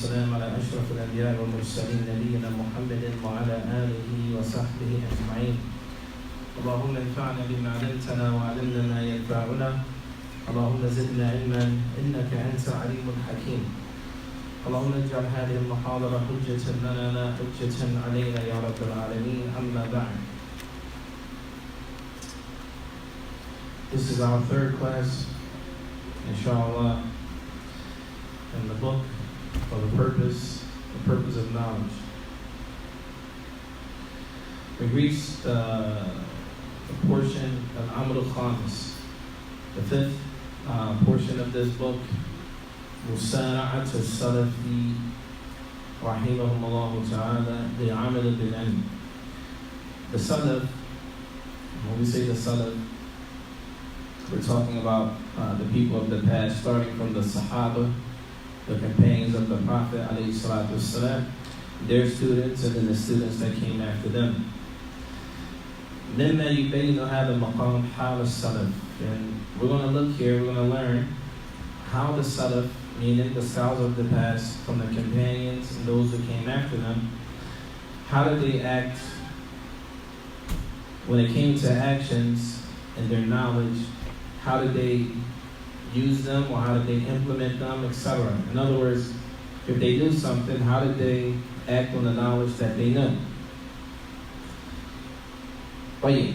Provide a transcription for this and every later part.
والسلام على أشرف الأنبياء والمرسلين نبينا محمد وعلى آله وصحبه أجمعين. اللهم انفعنا بما علمتنا وعلمنا ما ينفعنا. اللهم زدنا علما إنك أنت العليم الحكيم. اللهم اجعل هذه المحاضرة حجة لنا لا حجة علينا يا رب العالمين. أما بعد. This is our third class, inshallah, in the book for the purpose of knowledge. We reached the portion of Amr al-Khamis, the fifth portion of this book, Musara'at al-Salafi rahimahumullah ta'ala li'amal bil-ilm. The Salaf, when we say the Salaf, we're talking about the people of the past, starting from the Sahaba, the companions of the Prophet alayhi salatu wasalam, their students, and then the students that came after them. مما يبين هذا المقام حال السلف. And we're going to look here, we're going to learn how the Salaf, meaning the scholars of the past, from the companions and those who came after them, how did they act when it came to actions and their knowledge? How did they use them, or how did they implement them, etc.? In other words, if they do something, how did they act on the knowledge that they know? طيب.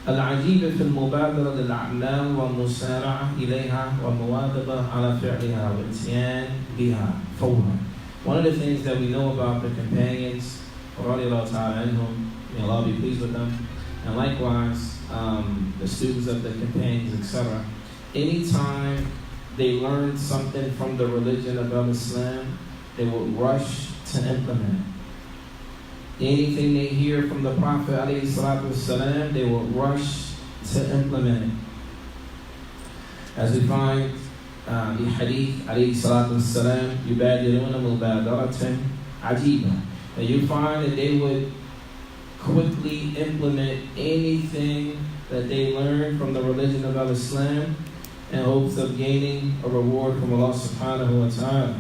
العجيب في المبادرة للأعمال والمسارعة إليها والمواظبة على فعلها والإتيان بها فورا. One of the things that we know about the companions, رضي الله تعالى عنهم, may Allah be pleased with them, and likewise the students of the companions, etc. Anytime they learned something from the religion of Islam, they would rush to implement it. Anything they hear from the Prophet ﷺ, they will rush to implement it. As we find the hadith ﷺ, يُبَادِرُونَ مُبَادَرَةً عَجِيبًا. And you find that they would quickly implement anything that they learned from the religion of Islam in hopes of gaining a reward from Allah subhanahu wa ta'ala.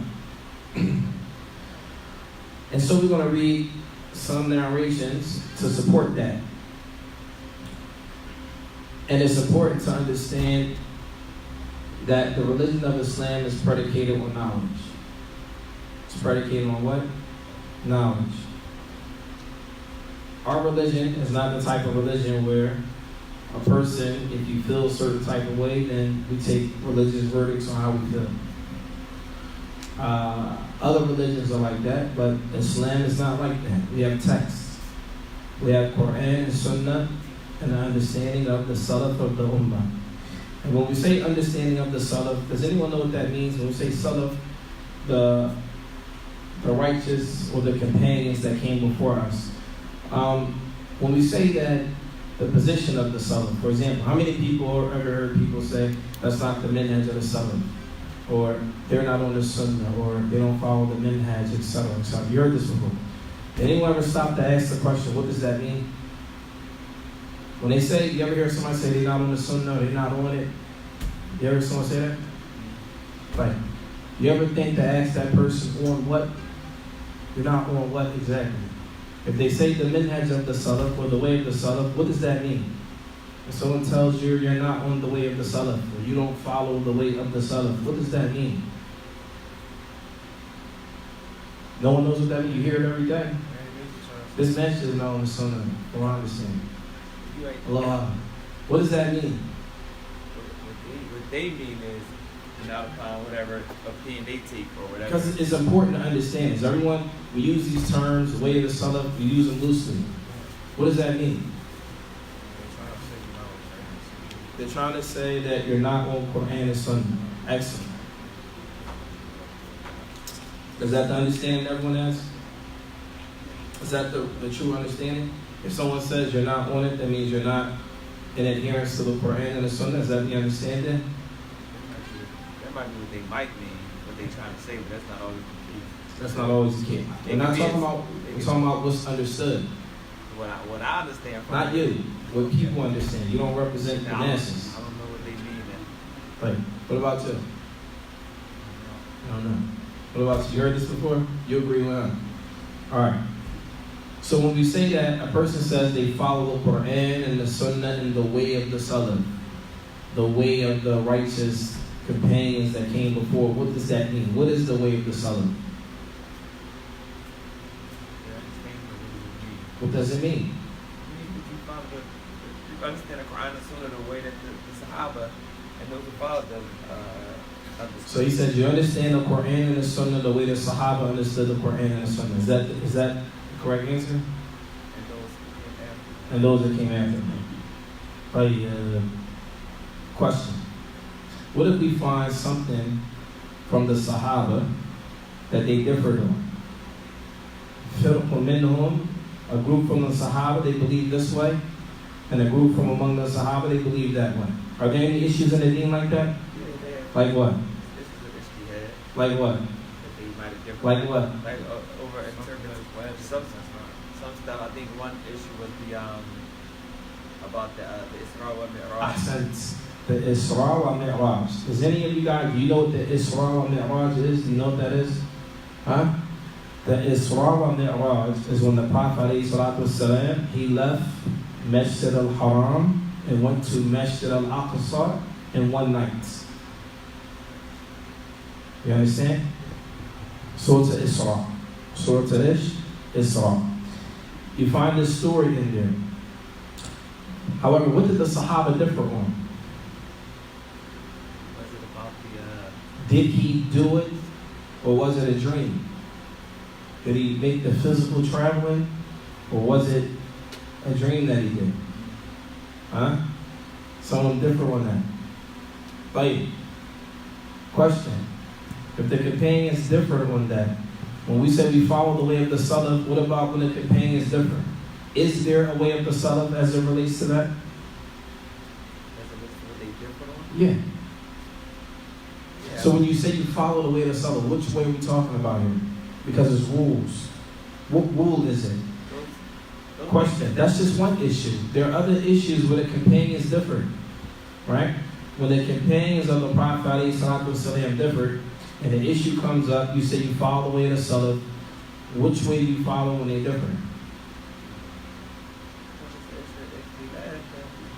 And so we're going to read some narrations to support that. And it's important to understand that the religion of Islam is predicated on knowledge. It's predicated on what? Knowledge. Our religion is not the type of religion where a person, if you feel a certain type of way, then we take religious verdicts on how we feel. Other religions are like that, but Islam is not like that. We have texts. We have Quran and Sunnah and an understanding of the Salaf of the Ummah. And when we say understanding of the Salaf, does anyone know what that means? When we say Salaf, the righteous or the companions that came before us. When we say that, the position of the Salaf, for example, how many people ever heard people say, that's not the minhaj of the Salaf, or they're not on the Sunnah, or they don't follow the minhaj, etc., etc. You heard this before. Did anyone ever stop to ask the question, what does that mean? When they say, you ever hear somebody say they're not on the Sunnah, or they're not on it? You ever hear someone say that? Right. You ever think to ask that person on what? You're not on what exactly? If they say the minhaj of the Salaf, or the way of the Salaf, what does that mean? If someone tells you you're not on the way of the Salaf, or you don't follow the way of the Salaf, what does that mean? No one knows what that means. You hear it every day. This message is not on the Sunnah, from what I understand. Allah. What does that mean? What they mean is not whatever opinion they take or whatever. Because it's important to understand. Is everyone, we use these terms, the way of the Salaf, we use them loosely. What does that mean? They're trying to say that you're not on Quran and Sunnah. Excellent. Is that the understanding everyone has? Is that the true understanding? If someone says you're not on it, that means you're not in adherence to the Quran and the Sunnah. Is that the understanding? That might be what they might mean, what they're trying to say, but that's not always the case. That's not always the case. We're not talking about, we're talking about what's understood. What I understand from Not you. What people understand. You don't represent the masses. I don't know what they mean. Right. What about you? I don't know. What about you? You heard this before? You agree with him? All right. So when we say that a person says they follow the Quran and the Sunnah and the way of the Salaf, the way of the righteous companions that came before, what does that mean? What is the way of the Salaf? What does it mean? You understand the Quran and Sunnah the way that the Sahaba and those who followed them understood. So he says you understand the Quran and the Sunnah the way the Sahaba understood the Quran and the Sunnah. Is that the correct answer? And those that came after him. Right, question. What if we find something from the Sahaba that they differed on? A group from the Sahaba, they believe this way, and a group from among the Sahaba, they believe that way. Are there any issues in the deen like that? Yeah. Like what? This is an issue he had. Like what? That they might have different. Like what? Like over interpreting some stuff. I think one issue was the about the Isra wa Mi'raj. Ahsant. The Isra wa Mi'raj. Does any of you guys, do you know what the Isra wa Mi'raj is? Do you know what that is? Huh? The Isra wa Mi'raj is when the Prophet ﷺ, he left Masjid al-Haram and went to Masjid al-Aqsa in one night. You understand? Surah Isra. Surah Isra. You find this story in there. However, what did the Sahaba differ on? Was it about Did he do it, or was it a dream? Did he make the physical traveling, or was it a dream that he did? Huh? Someone differ on that. Like, question. If the companions differ on that, when we say we follow the way of the Salaf, what about when the companions differ? Is there a way of the Salaf as it relates to that? As it relates to what they differ on? Yeah. So when you say you follow the way of the Salaf, which way are we talking about here? Because it's rules. What rule is it? Those Question. That's just one issue. There are other issues where the companions differ. Right? When the companions of the Prophet ﷺ differed, and the issue comes up, you say you follow the way of the Salaf. Which way do you follow when they differ?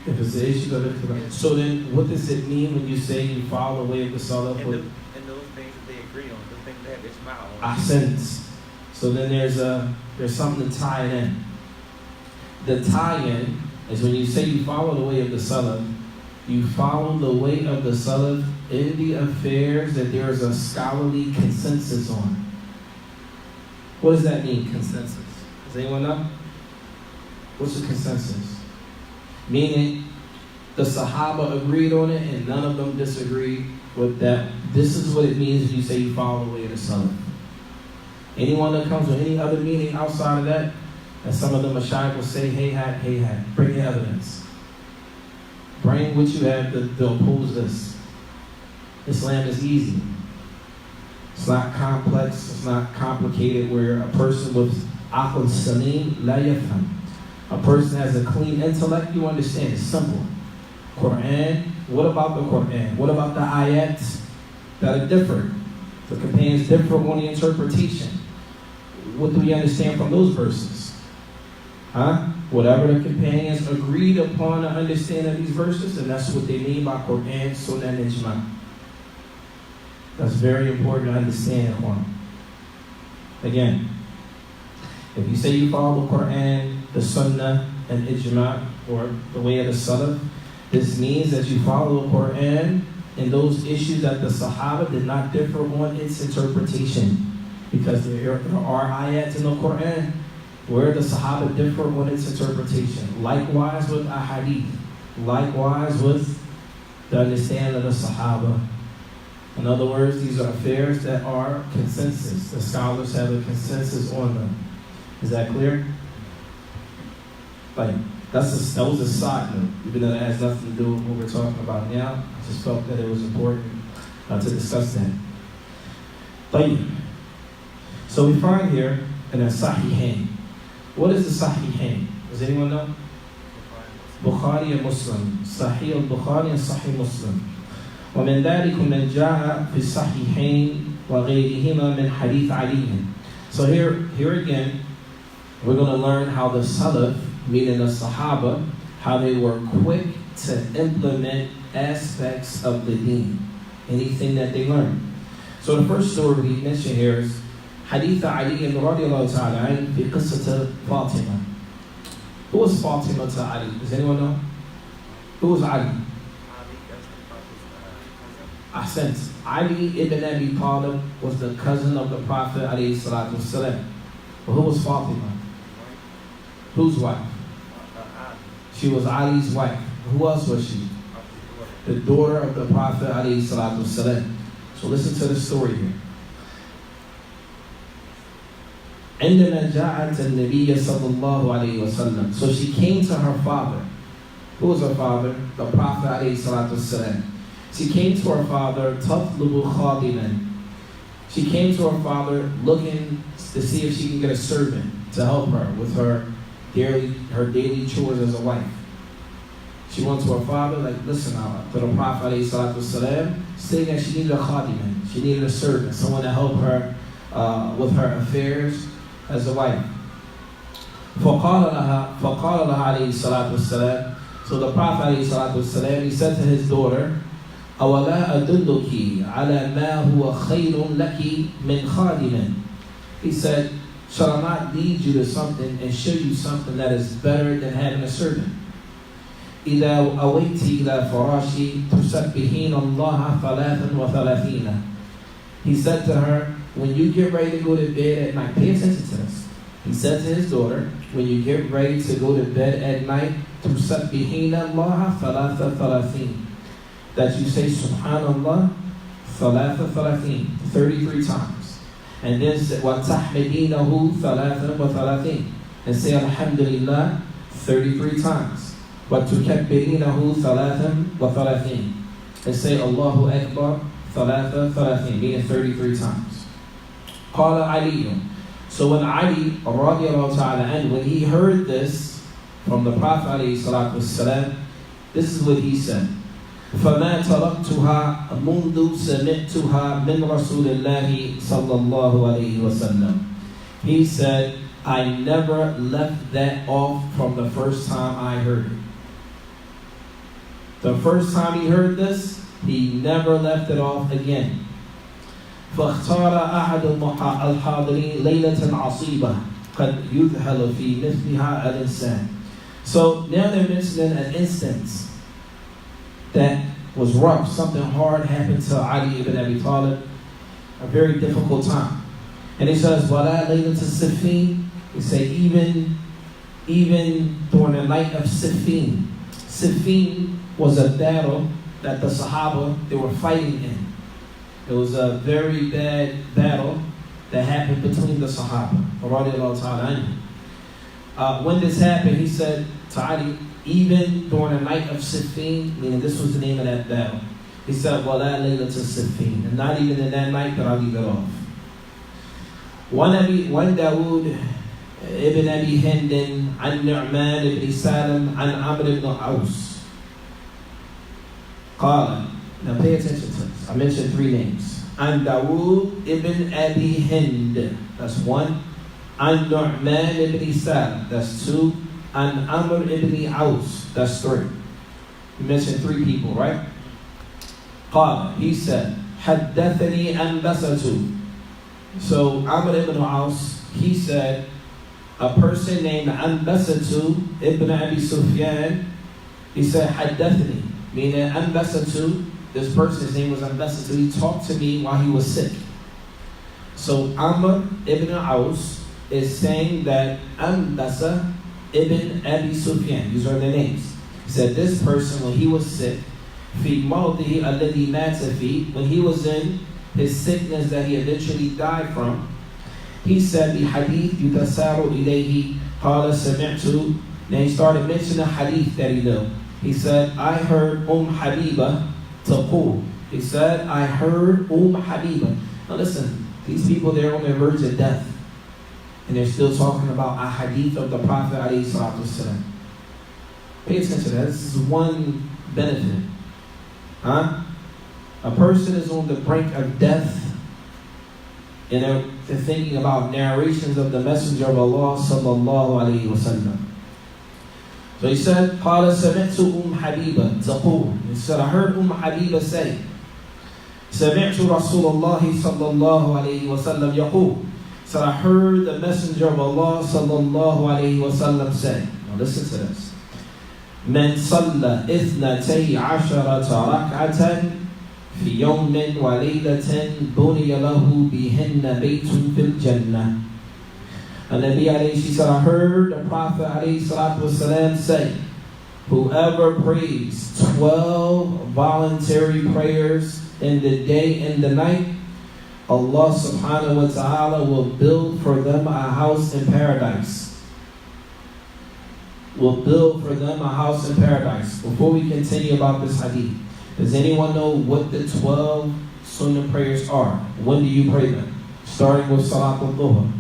If it's the issue of it. So then, what does it mean when you say you follow the way of the Salaf? and those things that they agree on, those things that they smile on. Ahsant. So then there's something to tie it in. The tie-in is when you say you follow the way of the Salaf, you follow the way of the Salaf in the affairs that there is a scholarly consensus on. What does that mean, consensus? Does anyone know? What's the consensus? Meaning, the Sahaba agreed on it and none of them disagreed with that. This is what it means when you say you follow the way of the Salaf. Anyone that comes with any other meaning outside of that, and some of the Mashaykh will say, hey hat, bring your evidence. Bring what you have to oppose this. Islam is easy. It's not complex, it's not complicated, where a person with aql salim la yafham. A person has a clean intellect, you understand, it's simple. Quran, what about the Quran? What about the ayats that are different? The companions differ on the interpretation. What do we understand from those verses? Huh? Whatever the companions agreed upon to understand of these verses, and that's what they mean by Quran, Sunnah, and Ijma. That's very important to understand, Ikhwan. Again, if you say you follow the Quran, the Sunnah, and Ijma, or the way of the Salaf, this means that you follow the Quran in those issues that the Sahaba did not differ on its interpretation. Because there are ayats in the Quran where the Sahaba differ on its interpretation. Likewise with ahadith. Likewise with the understanding of the Sahaba. In other words, these are affairs that are consensus. The scholars have a consensus on them. Is that clear? Like, that was a side note, even though that has nothing to do with what we're talking about now. I just felt that it was important to discuss that. Like, so we find here in a Sahihain. What is the Sahihain? Does anyone know? Bukhari and Muslim. Sahih al-Bukhari and Sahih Muslim. ومن ذلك من جاء في الصحيحين وغيرهما من حديث علي. So here again, we're going to learn how the Salaf, meaning the Sahaba, how they were quick to implement aspects of the deen, anything that they learned. So the first story we mentioned here is Hadith Ali radiallahu ta'ala an fi qissat Fatima. Who was Fatima to Ali? Does anyone know? Who was Ali? Ahsant. Ali ibn Abi Talib was the cousin of the Prophet alayhi salatu wasalam. But who was Fatima? Whose wife? She was Ali's wife. Who else was she? The daughter of the Prophet alayhi salatu wasalam. So listen to the story here. عندما جاءت النبي صلى الله عليه وسلم. So she came to her father. Who was her father? The Prophet alayhi salatu wasalam. She came to her father, تطلب خادما. She came to her father looking to see if she can get a servant to help her with her daily chores as a wife. She went to her father, like, listen out, to the Prophet ﷺ, saying that she needed a khadiman, she needed a servant, someone to help her with her affairs as a wife. فقال لها عليه الصلاة والسلام. So the Prophet ﷺ, he said to his daughter, أولا أدلك على ما هو خير لك من خادم. He said, shall I not lead you to something and show you something that is better than having a servant? إذا أويت إلى فراشي تسبحين الله ثلاثا وثلاثين. He said to her, when you get ready to go to bed at night, pay attention to this. He said to his daughter, when you get ready to go to bed at night, تسبحين الله ثلاثا ثلاثين. That you say Subhanallah ثلاثة ثلاثين 33 times. And then say وَتَحْمِدِينَهُ ثَلَاثًا وَثَلَاثِينَ. And say Alhamdulillah 33 times. وَتُكَبِّرِينَهُ ثَلَاثًا وَثَلَاثِينَ. And say Allahu Akbar ثلاثة ثلاثين, meaning 33 times. قال علي. So when Ali radiallahu ta'ala anhu, when he heard this from the Prophet alayhi salatu wasalam, this is what he said. فما تركتها منذ سمعتها من رسول الله صلى الله عليه وسلم. He said, I never left that off from the first time I heard it. The first time he heard this, he never left it off again. فاختار أحد الحاضرين ليلة عصيبة قد يذهل في مثلها الإنسان. So now they're mentioning an instance that was rough, something hard happened to Ali ibn Abi Talib, a very difficult time. And he says, وَلَا لَيْلَةَ السِّفِّينَ. He said, even during the night of Siffin. Siffin was a battle that the Sahaba, they were fighting in. It was a very bad battle that happened between the Sahaba. When this happened, he said to Ali, even during the night of Siffin, meaning this was the name of that battle, he said, وَلَا لَيْلَةَ السِّفِّينَ. And not even in that night that I'll leave it off. One Dawood ibn Abi Hindin عن نعمان ibn Salam عن عمرو ibn Aus. قال. Now pay attention to this. I mentioned 3 names. عن Dawood ibn Abi Hind. That's 1. عن نعمان ibn Salam. That's 2. And Amr ibn Aus, that's 3. We mentioned 3 people, right? قال, he said, حدثني أنبسة. So Amr ibn Aus, he said, a person named Anbasatu ibn Abi Sufyan, he said, حدثني, meaning Anbasatu, this person's name was Anbasatu, he talked to me while he was sick. So Amr ibn Aus is saying that Anbasa ibn Abi Sufyan, these are their names. He said this person, when he was sick, في مرضه الذي مات فيه, when he was in his sickness that he eventually died from, he said, بحديث يتسار إليه قال سمعت. Then he started mentioning a hadith that he knew. He said, I heard Habiba taqul. He said, I heard Habiba. Now listen, these people, they're on the verge of death. And they're still talking about a hadith of the Prophet ﷺ. Pay attention to that. This is one benefit. A person is on the brink of death And they're thinking about narrations of the Messenger of Allah sallallahu alayhi wa sallam. So he said, قال سمعت حبيبة تقول. He said, I heard Habiba say, سمعت رسول الله صلى الله عليه وسلم يقول. So I heard the Messenger of Allah sallallahu alayhi wa sallam say. Now listen to this. من صلى 12 ركعة في يوم وليلة بني له بهن بيت في الجنة. And Nabi alayhi, she said, I heard the Prophet alayhi salatu wasalam say, whoever prays 12 voluntary prayers in the day and the night, Allah subhanahu wa ta'ala will build for them a house in paradise. Will build for them a house in paradise. Before we continue about this hadith, does anyone know what the 12 sunnah prayers are? When do you pray them? Starting with Salat al-Dhuhr.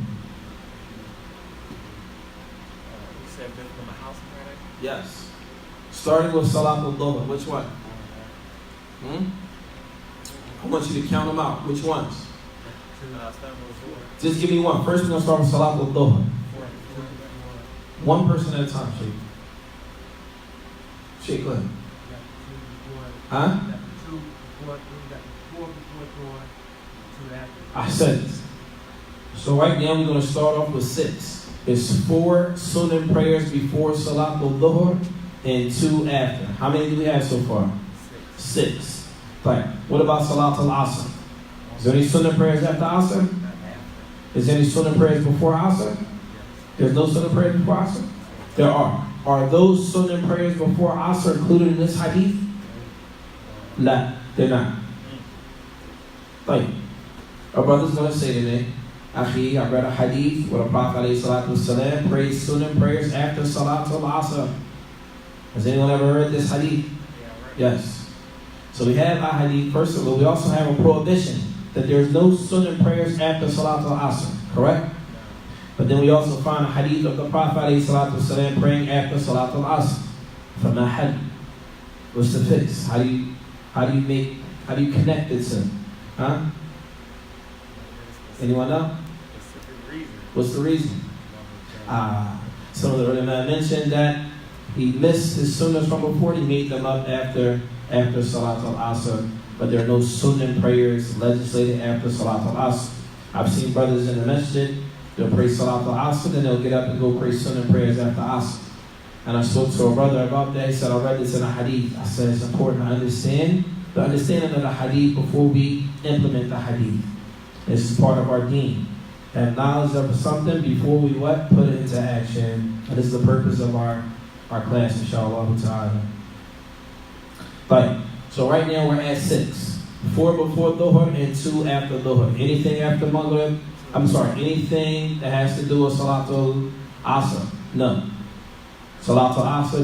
Yes. Starting with Salat al-Dhuhr. Which one? I want you to count them out. Which ones? Just give me one. First we're going to start with Salat al-Dhuhr. One person at a time, Sheikh. Sheikh, go ahead. Huh? I said it. So right now we're going to start off with 6. It's 4 sunnah prayers before Salat al-Dhuhr and 2 after. How many do we have so far? 6. Right. What about Salat al-Asr? Is there any sunnah prayers after Asr? Is there any sunnah prayers before Asr? There's no sunnah prayers before Asr? There are. Are those sunnah prayers before Asr included in this hadith? No, they're not. Like, our brother's going to say today, Akhi, I read a hadith where the Prophet ﷺ prays sunnah prayers after Salat al-Asr. Has anyone ever heard this hadith? Yes. So we have a hadith, first of all, we also have a prohibition that there's no sunnah prayers after Salat al-Asr, correct? But then we also find a hadith of the Prophet ﷺ praying after Salat al-Asr. From that hadith. What's the fix? How do you connect it to? Huh? Anyone know? What's the reason? Some of the ulama mentioned that he missed his sunnahs from before, he made them up after Salat al-Asr, but there are no sunnah prayers legislated after Salat al-Asr. I've seen brothers in the masjid, they'll pray Salat al-Asr, then they'll get up and go pray sunnah prayers after Asr. And I spoke to a brother about that. He said, I read this in a hadith. I said, it's important to understand the understanding of the hadith before we implement the hadith. This is part of our deen. Have knowledge of something before we what? Put it into action. And this is the purpose of our class, inshallah ta'ala. Right. So right now we're at 6. 4 before Dhuhr and 2 after Dhuhr. Anything after Maghrib? Anything that has to do with Salatul Asr? No. Salatul Asr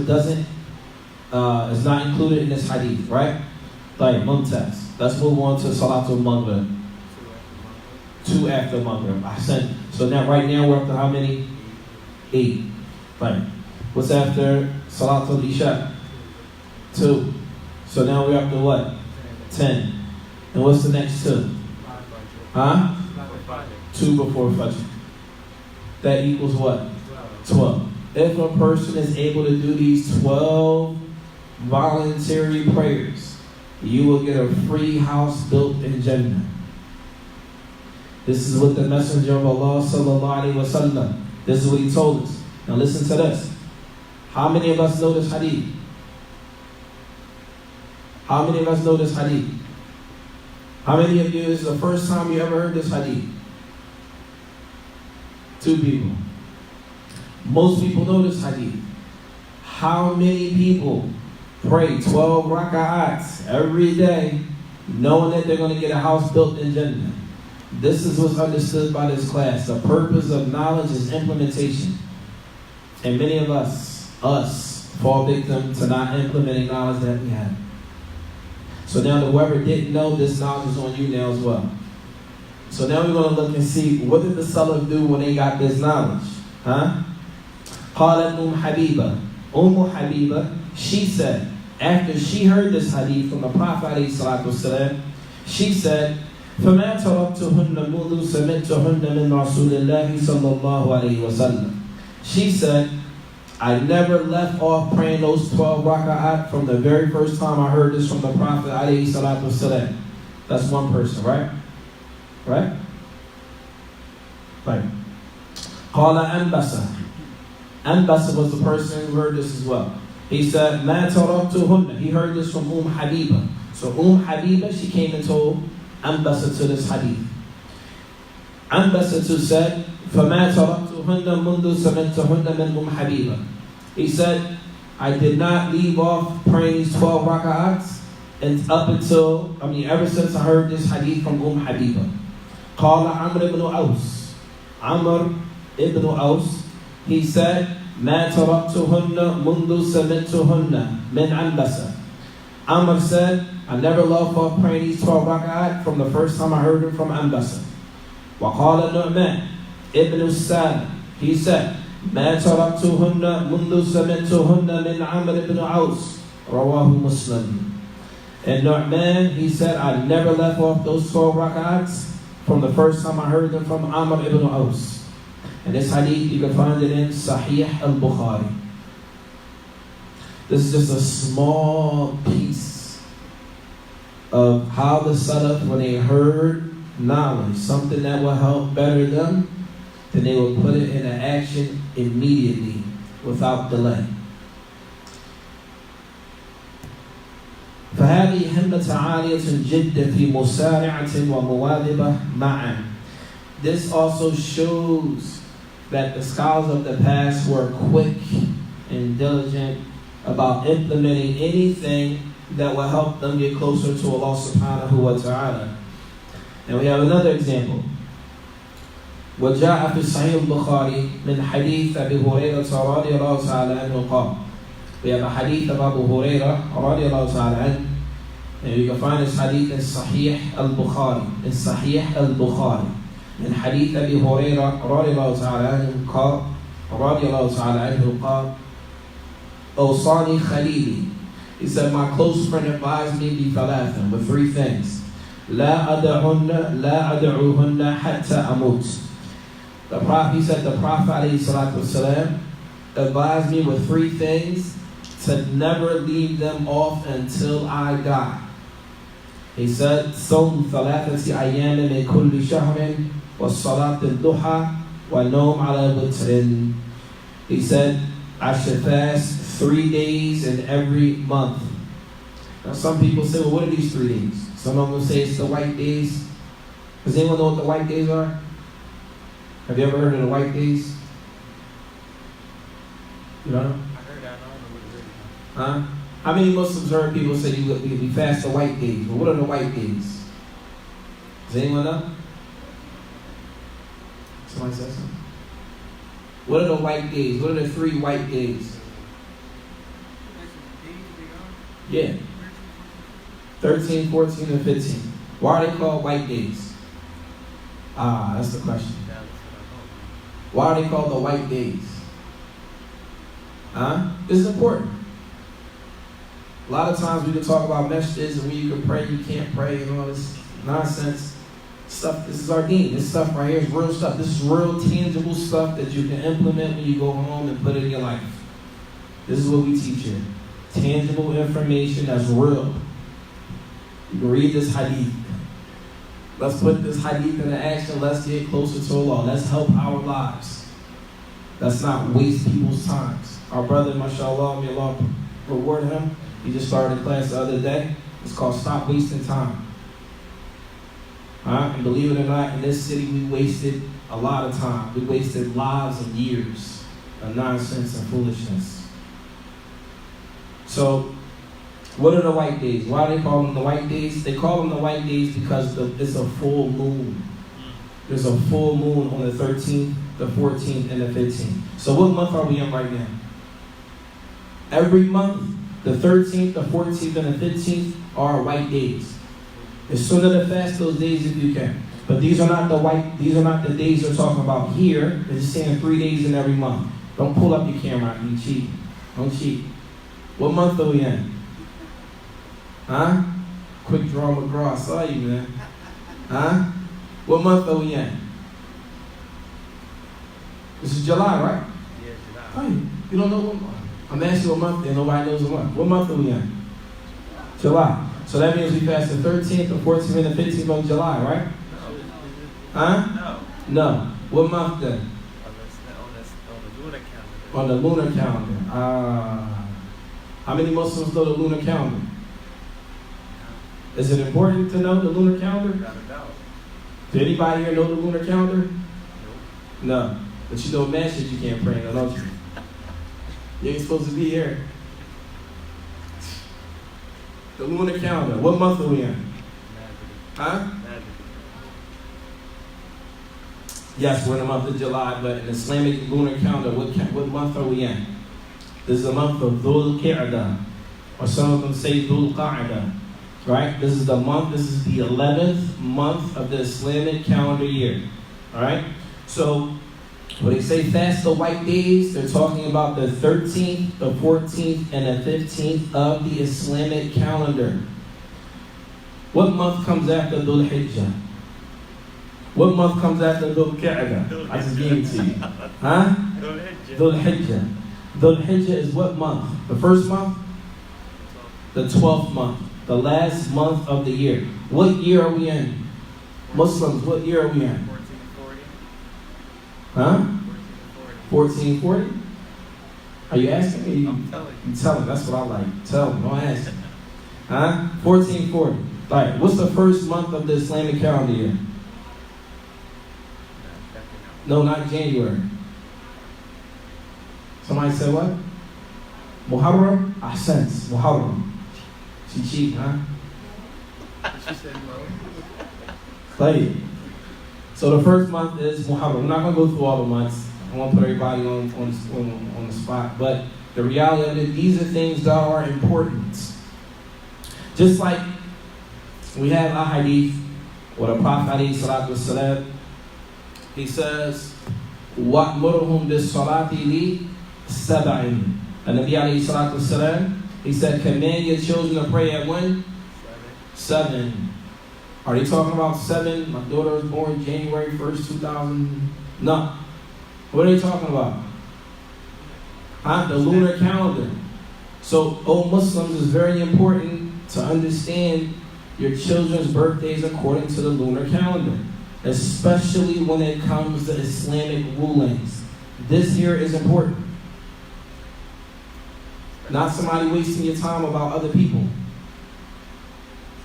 is not included in this hadith, right? Like, Mumtaz. Let's move on to Salatul Maghrib. 2 after Maghrib. So now, right now, we're up to how many? 8. Right. What's after Salatul Isha? 2. So now we're up to what? 10. And what's the next 2? Huh? 2 before Fajr. That equals what? 12. If a person is able to do these 12 voluntary prayers, you will get a free house built in Jannah. This is what the Messenger of Allah sallallahu alaihi wasallam, this is what he told us. Now listen to this. How many of us know this hadith? How many of us know this hadith? How many of you, this is the first time you ever heard this hadith? 2 people. Most people know this hadith. How many people pray 12 raka'ats every day knowing that they're going to get a house built in Jannah? This is what's understood by this class. The purpose of knowledge is implementation. And many of us fall victim to not implementing knowledge that we have. So now whoever didn't know, this knowledge is on you now as well. So now we're going to look and see, what did the Salaf do when they got this knowledge? Huh? قالت Habiba, she said, after she heard this hadith from the Prophet ﷺ, she said, فما تركتهن منذ سمعتهن من رسول الله صلى الله عليه وسلم. She said, I never left off praying those 12 raka'at from the very first time I heard this from the Prophet alayhi salatu wasalam. That's one person, right? Right? Right. Qala Anbasa. Anbasa was the person who heard this as well. He said, مَا تَرَكْتُهُنَّ. He heard this from Habiba. So Habiba, she came and told Anbasa to this hadith. Anbasa said, فَمَا تَرَكْتُهُنَّ مُنْذُ سَمِعْتُهُنَّ مِنْ Habiba. He said, I did not leave off praying these 12 raka'ats and ever since I heard this hadith from Habiba. قال عمرو ibn Aus. Amr ibn Aus, he said, ما تركتهن منذ سمعتهن من Anbasa. Amr said, I never left off praying these 12 raka'at from the first time I heard them from Anbasa. وقال النعمان ابن السالم, he said, ما تركتهن منذ سمعتهن من عمرو بن عوس. رواه مسلم. And Nu'man, he said, I never left off those 12 rak'ats from the first time I heard them from Amr ibn Aus. And this hadith, you can find it in Sahih al-Bukhari. This is just a small piece of how the Salaf, when they heard knowledge, something that will help better them, then they will put it into action immediately, without delay. فهذه همة عالية جدا في مسارعة ومواظبة معا. This also shows that the scholars of the past were quick and diligent about implementing anything that will help them get closer to Allah subhanahu wa ta'ala. And we have another example. وجاء في صحيح البخاري من حديث أبي هريرة رضي الله تعالى عنه قال. We have a hadith of Abu Hurairah رضي الله تعالى عنه. And you can find this hadith in Sahih al-Bukhari. In Sahih al-Bukhari. من حديث أبي هريرة رضي الله تعالى عنه قال. رضي الله تعالى عنه قال. أوصاني خليلي. He said, my close friend advised me بثلاثة, with three things. لا أدعوهن حتى أموت. The Prophet, he said, the Prophet alayhi salatu wasalam advised me with three things to never leave them off until I die. He said, صوم ثلاثة أيام من كل شهر والصلاة الضحى والنوم على وتر. He said, I should fast 3 days in every month. Now some people say, well, what are these 3 days? Some of them say it's the white days. Does anyone know what the white days are? Have you ever heard of the white days? You don't know? I heard that. I don't know what it is. Huh? How many Muslims heard people say you fast the white days? But what are the white days? Does anyone know? Somebody said something. What are the white days? What are the 3 white days? Yeah. 13, 14, and 15. Why are they called white days? That's the question. Why are they called the white days? This is important. A lot of times we can talk about messages and when you can pray, you can't pray, and all this nonsense stuff. This is our deen. This stuff right here is real stuff. This is real tangible stuff that you can implement when you go home and put it in your life. This is what we teach here. Tangible information that's real. You can read this hadith. Let's put this hadith into action. Let's get closer to Allah. Let's help our lives. Let's not waste people's times. Our brother, mashallah, may Allah reward him. He just started a class the other day. It's called Stop Wasting Time. And believe it or not, in this city we wasted a lot of time. We wasted lives and years of nonsense and foolishness. So, what are the white days? Why do they call them the white days? They call them the white days because it's a full moon. There's a full moon on the 13th, the 14th, and the 15th. So what month are we in right now? Every month, the 13th, the 14th, and the 15th are white days. It's sooner to fast those days if you can. But these are not the days we're talking about here. They're just saying 3 days in every month. Don't pull up your camera and cheat. Don't cheat. What month are we in? Quick draw McGraw, I saw you, man. Huh? What month are we in? This is July, right? Yeah, July. Oh, you don't know what month? I'm asking you what month, and nobody knows what month. What month are we in? July. So that means we passed the 13th, the 14th, and the 15th of July, right? No. Huh? No. No. What month then? On the lunar calendar. On the lunar calendar. How many Muslims know the lunar calendar? Is it important to know the lunar calendar? Without a doubt. Does anybody here know the lunar calendar? Nope. No. But you know masjid you can't pray in, don't you? You ain't supposed to be here. The lunar calendar. What month are we in? Magic. Huh? Magic. Yes, we're in the month of July, but in Islamic lunar calendar, what month are we in? This is the month of Dhul Qa'dah, or some of them say Dhul Qa'dah, right? This is the month, this is the 11th month of the Islamic calendar year, all right? So, when they say fast the white days, they're talking about the 13th, the 14th, and the 15th of the Islamic calendar. What month comes after Dhul Hijjah? What month comes after Dhul Qa'dah? I just gave it to you. Huh? Dhul Hijjah. Dhul Hijjah is what month? The first month? The 12th month. The last month of the year. What year are we in? Muslims, what year are we in? 1440. Huh? 1440. 1440? Are you asking me? I'm telling you. You tell me. That's what I like. Tell me. Don't ask me. Huh? 1440. All right. What's the first month of the Islamic calendar year? No, not January. Somebody said what? Muharram? Ahsant. Muharram. She cheating, huh? She said no. Play it. So the first month is Muharram. We're not going to go through all the months. I won't put everybody on the spot. But the reality of it, these are things that are important. Just like we have a hadith where the Prophet ﷺ, he says, وَأْمُرْهُمْ بِالصَّلَاةِ لِي سَبْعٍ. And Nabi ﷺ, he said, command your children to pray at when? 7. Are they talking about 7? My daughter was born January 1st, 2000. No. What are they talking about? Huh? The lunar calendar. So, Muslims, it's very important to understand your children's birthdays according to the lunar calendar, especially when it comes to Islamic rulings. This here is important. Not somebody wasting your time about other people.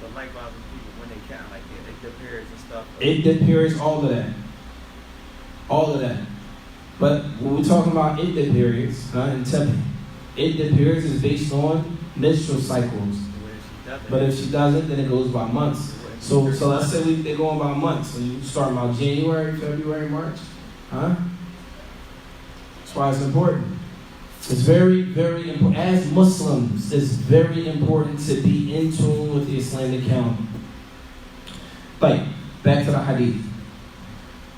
So likewise with people when they count, like the periods and stuff. Iddah periods, all of that. All of that. But when we're talking about Iddah periods, and Iddah periods is based on menstrual cycles. But if she doesn't, then it goes by months. So let's say they're going by months. So you start about January, February, March. Huh? That's why it's important. It's very, very important. As Muslims, it's very important to be in tune with the Islamic calendar. But back to the hadith.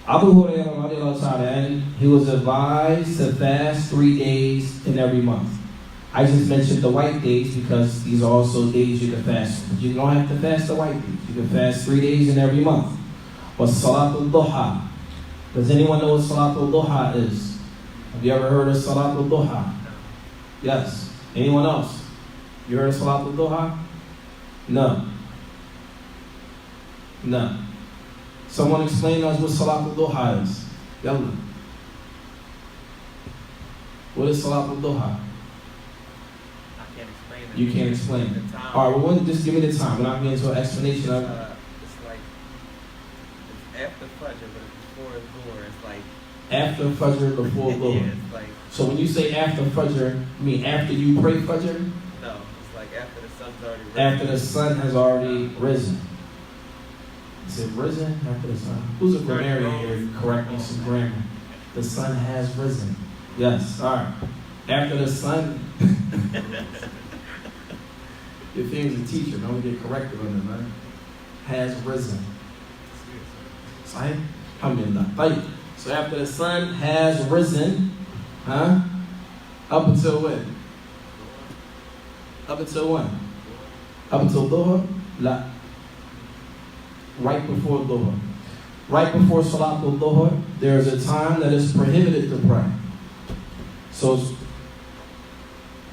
Abu Hurairah, he was advised to fast 3 days in every month. I just mentioned the white days because these are also days you can fast. But you don't have to fast the white days. You can fast 3 days in every month. What's Salatul Duha? Does anyone know what Salatul Duha is? Have you ever heard of Salatul Duha? Yes. Anyone else? You heard of Salatul Duha? No. No. Someone explain to us what Salatul Duha is. Yalla. What is Salatul Duha? You can't explain it. All right, well, just give me the time. We're not getting into an explanation of it. It's like it's after Fajr, but before Dhuhr. It's like after Fajr, before Dhuhr. Yeah, it's like So when you say after Fajr, you mean after you pray Fajr? no, it's like after the sun's already risen. After the sun has already risen. Is it risen after the sun? Who's a grammarian here? Correct me some grammar. The sun has risen. Yes, all right. After the sun. Your thing's a teacher, don't get corrected on it, man. Has risen. Sahih? Alhamdulillah. So after the sun has risen, huh? Up until when? Up until when? Up until Dhuhr? La. right before Dhuhr. Right before Salatul Dhuhr, there is a time that is prohibited to pray. So it's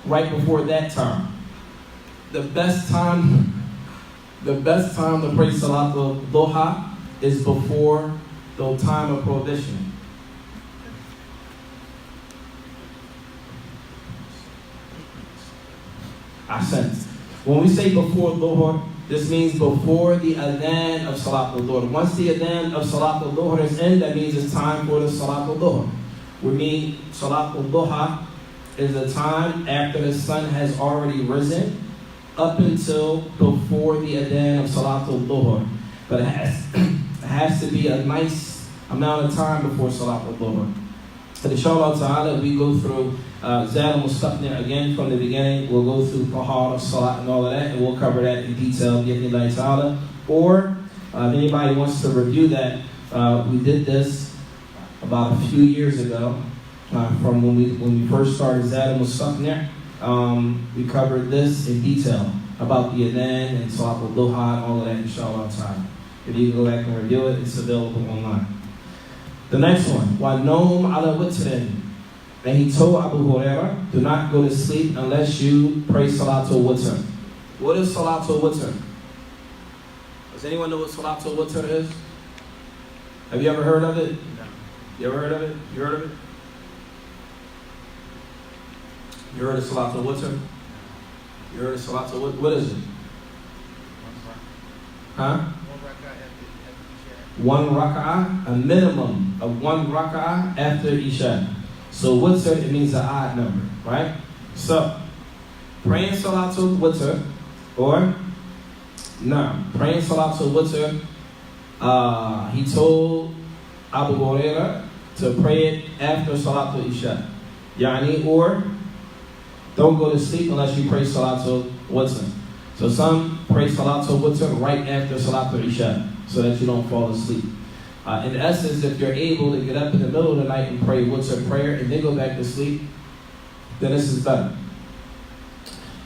right before that time. The best time to pray Salatul Dhuhr is before the time of prohibition. Ahsant. When we say before Dhuhr, this means before the adhan of Salatul Dhuhr. Once the adhan of Salatul Dhuhr is in, that means it's time for the Salatul Dhuhr. We mean Salatul Dhuhr is the time after the sun has already risen up until before the adhan of Salatul Dhuhr. But it has to be a nice amount of time before Salatul Dhuhr. So inshallah ta'ala, we go through Zad al-Mustaqni again from the beginning. We'll go through Tahara, Salat, and all of that, and we'll cover that in detail, bi'idhnillahi ta'ala. Or, if anybody wants to review that, we did this about a few years ago, from when we first started Zad al-Mustaqni. We covered this in detail about the adhan and Salat al-Duha and all of that, inshallah ta'ala. If you can go back and review it, it's available online. The next one, وَالنَّوْمْ عَلَى وِتْرٍ. And he told Abu Hurairah, do not go to sleep unless you pray Salatul Witr. What is Salatul Witr? Does anyone know what Salatul Witr is? Have you ever heard of it? No. You ever heard of it? You heard of it? You heard of Salatul Witr? You heard of Salatul Witr? What is it? Huh? One rak'ah, a minimum of one rak'ah after Isha. So witr, it means an odd number, right? So, praying Salatul Witr, or, no, praying Salatul Witr, he told Abu Hurairah to pray it after Salatul Isha. Yani, or, don't go to sleep unless you pray Salatul Witr. So some pray Salatul Witr right after Salatul Isha, so that you don't fall asleep. In essence, if you're able to get up in the middle of the night and pray Witr prayer and then go back to sleep, then this is better.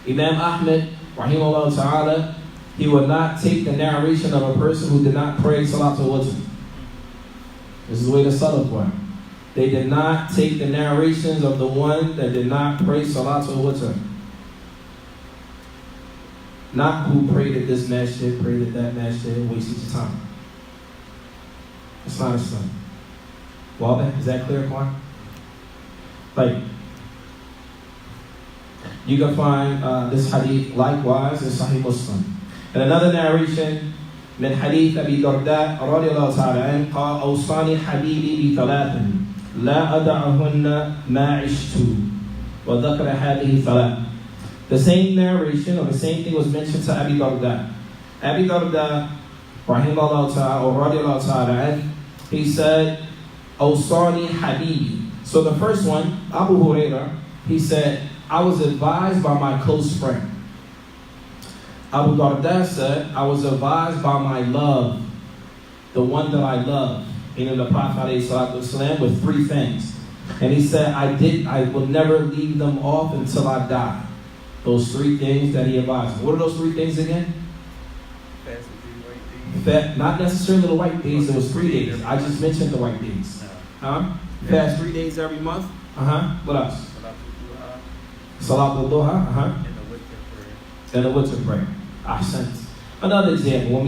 Imam Ahmed, rahimahullah ta'ala, he would not take the narration of a person who did not pray Salatul Witr. This is the way the Salaf were. They did not take the narrations of the one that did not pray Salatul Witr. Not who prayed at this masjid, prayed at that masjid, and wasted your time. It's not Islam. Well, is that clear, Kwan? Like, you can find this hadith likewise in Sahih Muslim. And another narration, من حديث أبي درداء رضي الله تعالى عنه قال أوصاني حبيبي بثلاث لا أدعهن ما عشت وذكر هذه ثلاث. The same narration or the same thing was mentioned to Abi Darda. Abi Darda, rahimahullah ta'ala, or radiallahu ta'ala, he said, Awsani Habibi. So the first one, Abu Hurairah, he said, I was advised by my close friend. Abu Darda said, I was advised by my love, the one that I love, meaning the Prophet ﷺ, with three things. And he said, I will never leave them off until I die. Those three things that he advised. What are those three things again? Not necessarily the white days, it was 3 days. I just mentioned the white days. Fast 3 days every month. What else? Salatul Duha. And the Witr prayer. Ahsant. Another example.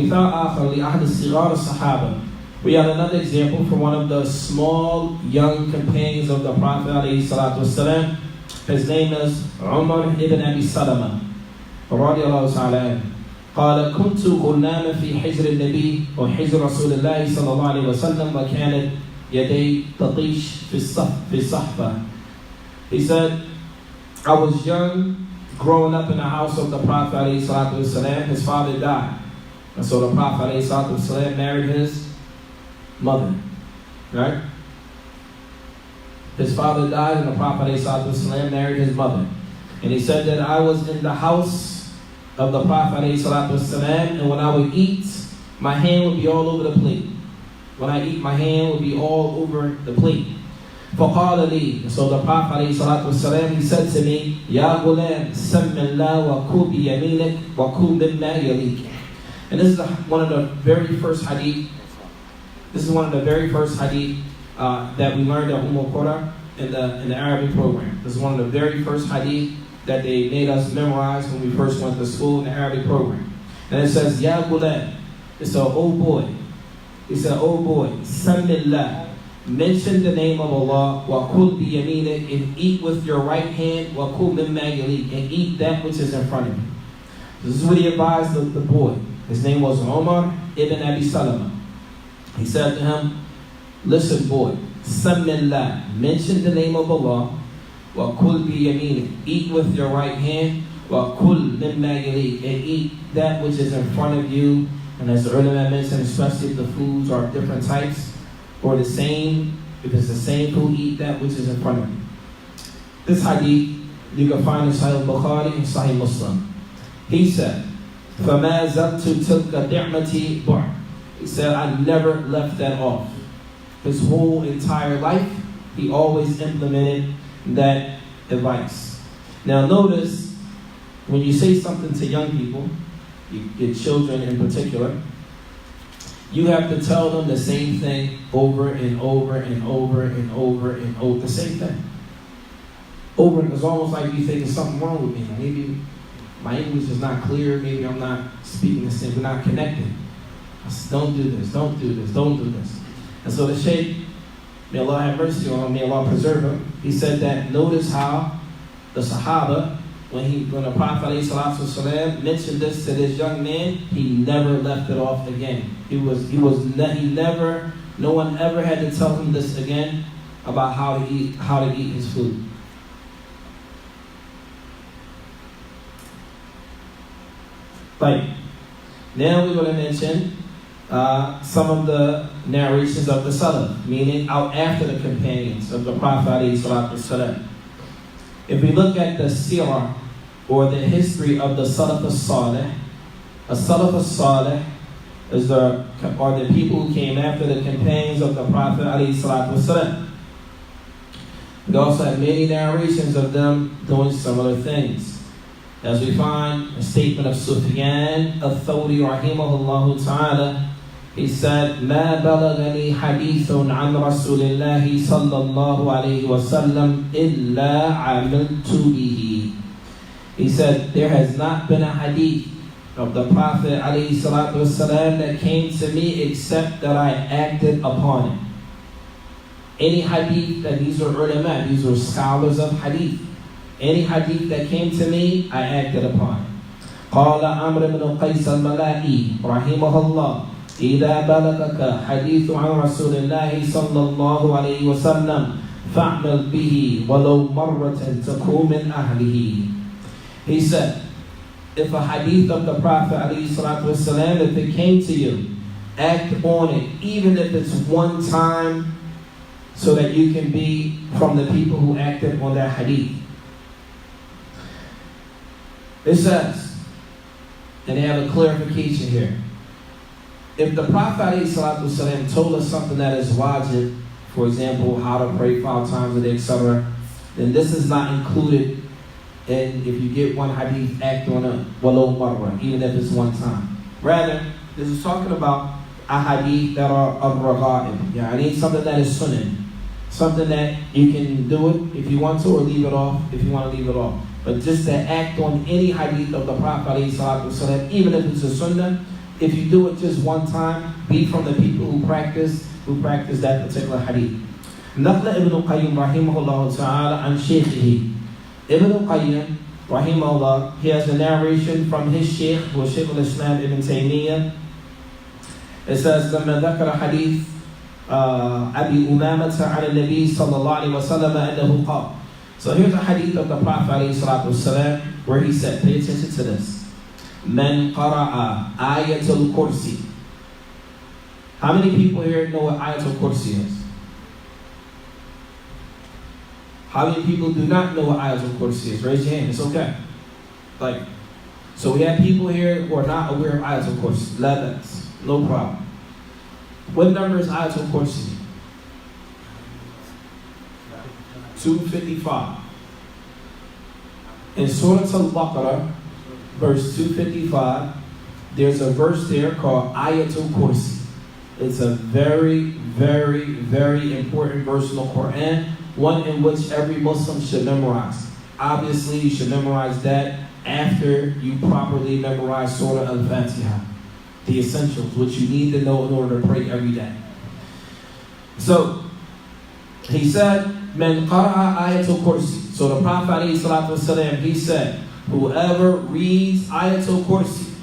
We have another example from one of the small young companions of the Prophet ﷺ. His name is Umar ibn Abi Salama رضي الله تعالى عنه. قال كنت غلاما في حجر النبي وحجر رسول الله صلى الله عليه وسلم وكانت يدي تطيش في الصحفة. He said, I was young, growing up in the house of the Prophet ﷺ. His father died, and so the Prophet ﷺ married his mother, right? His father died and the Prophet ﷺ married his mother. And he said that I was in the house of the Prophet ﷺ, and when I would eat, my hand would be all over the plate. When I eat, my hand would be all over the plate. فَقَالَ لِي. So the Prophet ﷺ, he said to me, يَا غُلَامْ سَمِّ اللَّهَ وَكُلْ بِيَمِينِكَ وَكُلْ مِمَّا يَلِيكَ. And this is one of the very first hadith. This is one of the very first hadith that we learned at Qura in the Arabic program. This is one of the very first hadith that they made us memorize when we first went to school in the Arabic program. And it says, Ya Gulam. It said, oh boy. He said, oh boy, Samillah. Mention the name of Allah, wa kul bi yaminik, and eat with your right hand, wa kul mimma yalik, and eat that which is in front of you. This is what he advised the boy. His name was Umar ibn Abi Salama. He said to him, listen boy, Samillah, mention the name of Allah, wa kul bi yaminik, eat with your right hand, wa kul mimma yalik, and eat that which is in front of you. And as the ulama mentioned, especially if the foods are of different types, or the same, if it's the same food, eat that which is in front of you. This hadith, you can find in Sahih Bukhari and Sahih Muslim. He said, فَمَا زَلْتُ تِلْكَ دِعْمَتِي بُعْ. He said, I never left that off. His whole entire life, he always implemented that advice. Now notice, when you say something to young people, your children in particular, you have to tell them the same thing over and over and over and over and over. The same thing. Over, it's almost like you think there's something wrong with me. Maybe my English is not clear. Maybe I'm not speaking the same. We're not connected. I said, don't do this. Don't do this. Don't do this. And so the Shaykh, may Allah have mercy on him, may Allah preserve him, he said that notice how the Sahaba, when the Prophet ﷺ mentioned this to this young man, he never left it off again. He never, no one ever had to tell him this again about how to eat his food. Right. Now we're going to mention some of the narrations of the Salaf, meaning out after the companions of the Prophet ﷺ. If we look at the seerah, or the history of the Salaf as-Salih, a Salaf as-Salih are the people who came after the companions of the Prophet ﷺ. We also have many narrations of them doing similar things. As we find a statement of Sufyan al-Thawri rahimahullah ta'ala, he said, مَا بَلَغَنِي حَدِيثٌ عَنْ رَسُولِ اللَّهِ صَلَّى اللَّهُ عَلَيْهِ وَسَلَّمْ إِلَّا عَمِلْتُ بِهِ. He said, there has not been a hadith of the Prophet ﷺ that came to me except that I acted upon it. Any hadith that these are ulama, these are scholars of hadith. Any hadith that came to me, I acted upon it. قال عمرو بن قيس الملائي رحمه الله إذا بلغك حديث عن رسول الله صلى الله عليه وسلم فاعمل به ولو مرة تكون من أهله. He said, if a hadith of the Prophet ﷺ, if it came to you, act on it, even if it's one time, so that you can be from the people who acted on that hadith. It says, and they have a clarification here. If the Prophet ﷺ told us something that is wajib, for example, how to pray 5 times a day, etc., then this is not included. And if you get one hadith, act on it, walau marra, even if it's one time. Rather, this is talking about a hadith that are of ragha'ib. I need something that is sunnah. Something that you can do it if you want to, or leave it off if you want to leave it off. But just to act on any hadith of the Prophet ﷺ, even if it's a sunnah, if you do it just one time, be from the people who practice that particular hadith. Naqla ibn Qayyim rahimahullah ta'ala an shaykhihi. Ibn Qayyim, rahimahullah, he has a narration from his shaykh, who was Shaykh al-Islam ibn Taymiyyah. It says, لما ذكر حديث أبي أمامة عن النبي صلى الله عليه وسلم أنه قال. So here's a hadith of the Prophet عليه الصلاة والسلام where he said, pay attention to this. من قرأ آية الكرسي. How many people here know what آية الكرسي is? How many people do not know what Ayatul Kursi is? Raise your hand. It's okay. So we have people here who are not aware of Ayatul Kursi. That's no problem. What number is Ayatul Kursi? 255. In Surah Al-Baqarah, verse 255, there's a verse there called Ayatul Kursi. It's a very, very, very important verse in the Quran, one in which every Muslim should memorize. Obviously, you should memorize that after you properly memorize Surah Al-Fatiha, the essentials, which you need to know in order to pray every day. So, he said, Man qara'a ayatul kursi. So the Prophet ﷺ, he said, whoever reads ayatul kursi,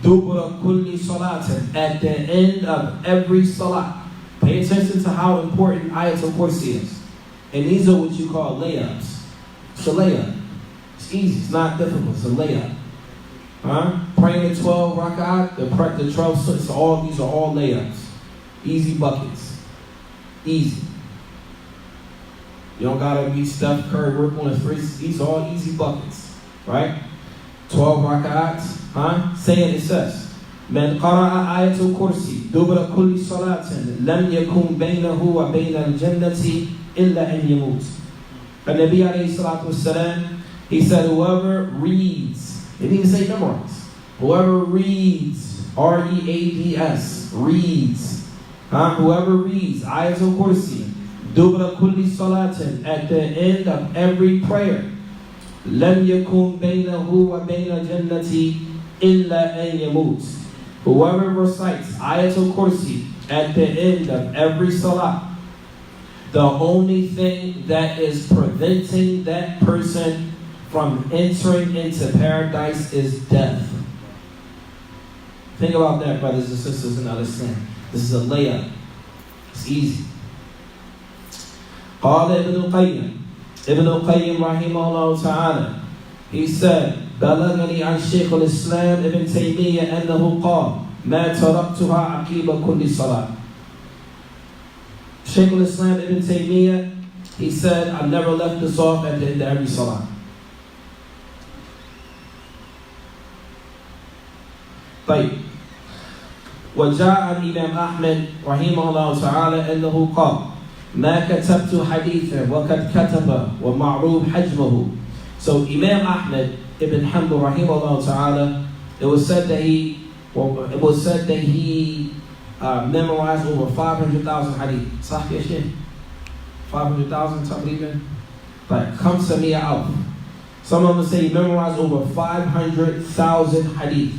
dubura kulli salatin, at the end of every salat. Pay attention to how important ayatul kursi is. And these are what you call layups. It's a layup. It's easy. It's not difficult. It's a layup. Praying the 12 rak'at, the 12 these are all layups. Easy buckets. Easy. You don't gotta be Steph Curry work on the threes. These are all easy buckets. Right? 12 rak'ats. Saying it says, Man qara'a ayatul kursi, dubra kulli salatin, lam yakun baynahu wa bayna al-jannati illa an yamut. And Nabi alayhi salatu wasalam, he said, whoever reads, he didn't even say memorize. Whoever reads, R-E-A-D-S, reads. Whoever reads ayatul kursi, dubra kulli salatin, at the end of every prayer, lam yakun baynahu wa bayna jannati illa an yamut. Whoever recites ayatul kursi at the end of every salah, the only thing that is preventing that person from entering into paradise is death. Think about that, brothers and sisters, and understand. This is a layup. It's easy. قال ابن القيم رحمه الله تعالى, he said, بلغني عن شيخ الإسلام ابن تيمية أنه قال ما تركتها عقيب كل صلاة. Shaykh al-Islam ibn Taymiyyah, he said, I never left this off at the end of every salah. طيب. وجاء عن إمام أحمد رحمه الله تعالى أنه قال ما كتبت حديثا وقد كتب ومعروف حجمه. So Imam Ahmad ibn Hanbal rahimahullah ta'ala, it was said that he memorized over 500,000 hadith. Sahih ya Shaykh? 500,000 taqriban? Like, khamsa mi'a alf. Some of them say he memorized over 500,000 hadith.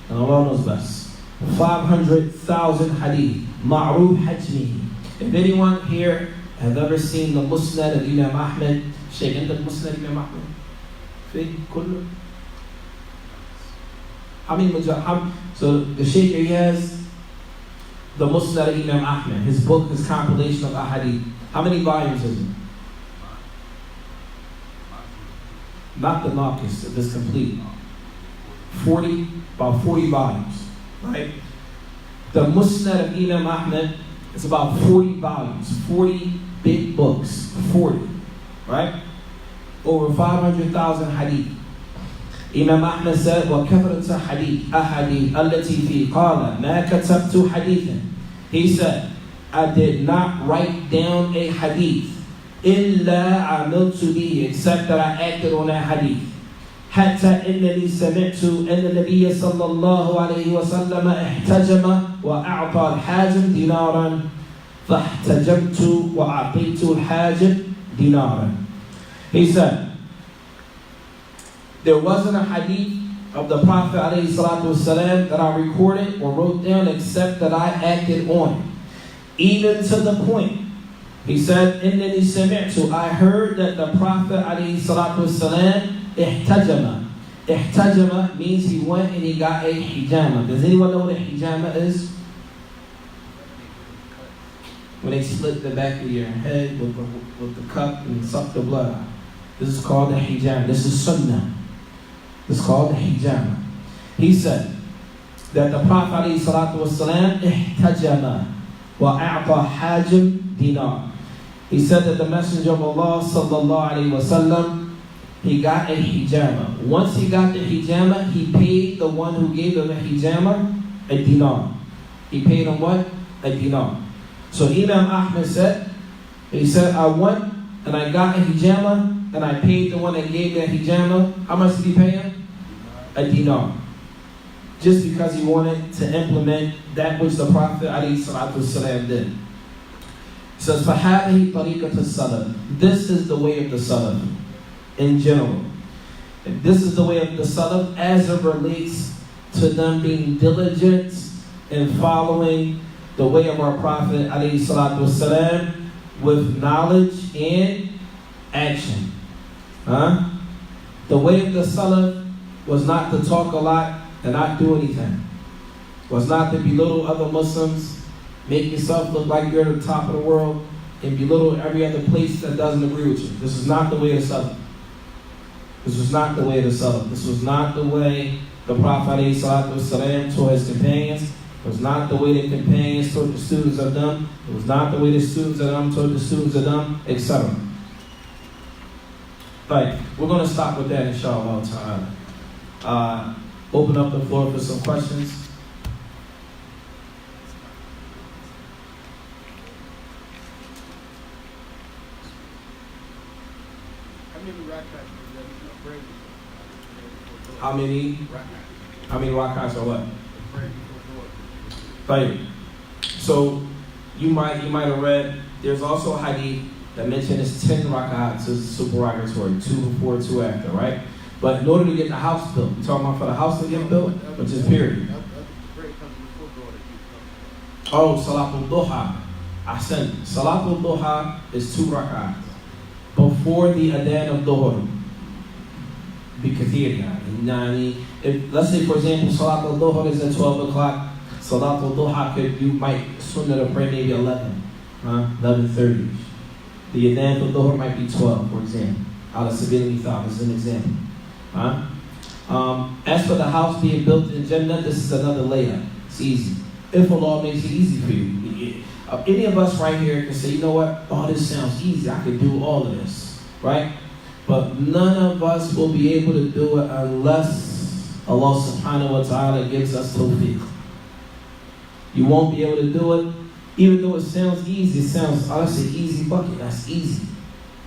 And Allah knows best. 500,000 hadith. Ma'ruf hajmihi. If anyone here has ever seen the Musnad of Imam Ahmad, Shaykh, in the Musnad of Imam Ahmad? في كله. So the Shaykh, he has the Musnad of Imam Ahmad. His book, his compilation of ahadith. How many volumes is it? Not the Naqis, if it's complete. About 40 volumes. Right? The Musnad of Imam Ahmad is about 40 volumes. 40 big books. 40. Right? Over 500,000 hadith. Imam Ahmad said, وَكَفْرَةَ حَدِيث أَحَدِيث الَّتِي فِي قَالَ مَا كَتَبْتُ حَدِيثًا. He said, I did not write down a hadith إِلَّا عَمِلْتُ بِهِ, except that I acted on that hadith. حتى إنني سمعت أن النبي صلى الله عليه وسلم احتجم وأعطى الحاجم دينارا فاحتجمت وأعطيت الحاجم دينارا. He said, there wasn't a hadith of the Prophet ﷺ that I recorded or wrote down except that I acted on it. Even to the point, he said, إِنَّنِي سَمِعْتُ, I heard that the Prophet ﷺ ihtajama. Ihtajama means he went and he got a hijama. Does anyone know what a hijama is? When they split the back of your head with the cup and suck the blood out. This is called the hijama. This is sunnah. This is called the hijama. He said that the Prophet ﷺ ihtajama wa a'ta hajim dinar. He said that the Messenger of Allah sallallahu alaihi wasallam, he got a hijama. Once he got the hijama, he paid the one who gave him the hijama a dinar. He paid him what? A dinar. So Imam Ahmad said, he said, I went and I got a hijama and I paid the one that gave me a hijama. How much did he pay him? A dinar. just because he wanted to implement that which the Prophet ﷺ did. It says, فَهَذِهِ طَرِيقَةُ السَّلَفِ. This is the way of the Salaf in general. And this is the way of the Salaf as it relates to them being diligent in following the way of our Prophet ﷺ with knowledge and action. The way of the Salaf was not to talk a lot and not do anything. Was not to belittle other Muslims, make yourself look like you're at the top of the world, and belittle every other place that doesn't agree with you. This is not the way of the Salaf. This was not the way of the Salaf. This was not the way the Prophet ﷺ taught his companions. It was not the way the companions taught the students of them. It was not the way the students of them taught the students of them, etc. Right, we're going to stop with that, inshallah ta'ala. Open up the floor for some questions. How many rakats are what? Right. So you might have read. There's also a hadith that mentions 10 rakats is supererogatory, 2 before, 2 after, right? But in order to get the house built, you're talking about for the house to get built, which is period. Oh, Salatul Duha. Ahsan. Salatul Duha is 2 rakats before the adhan of Dhuhr. بكثير يعني. Let's say, for example, Salatul Dhuhr is at 12 o'clock. Salatul Duha, you might sunnah to pray maybe 11:30. The adhan for Dhuhr might be 12, for example. Ala sabil mithal is an example. As for the house being built in Jannah, this is another layup. It's easy. If Allah makes it easy for you. Any of us right here can say, you know what? Oh, this sounds easy. I can do all of this. Right? But none of us will be able to do it unless Allah subhanahu wa ta'ala gives us tawfiq. You won't be able to do it. Even though it sounds easy, it sounds, I say easy bucket, that's easy.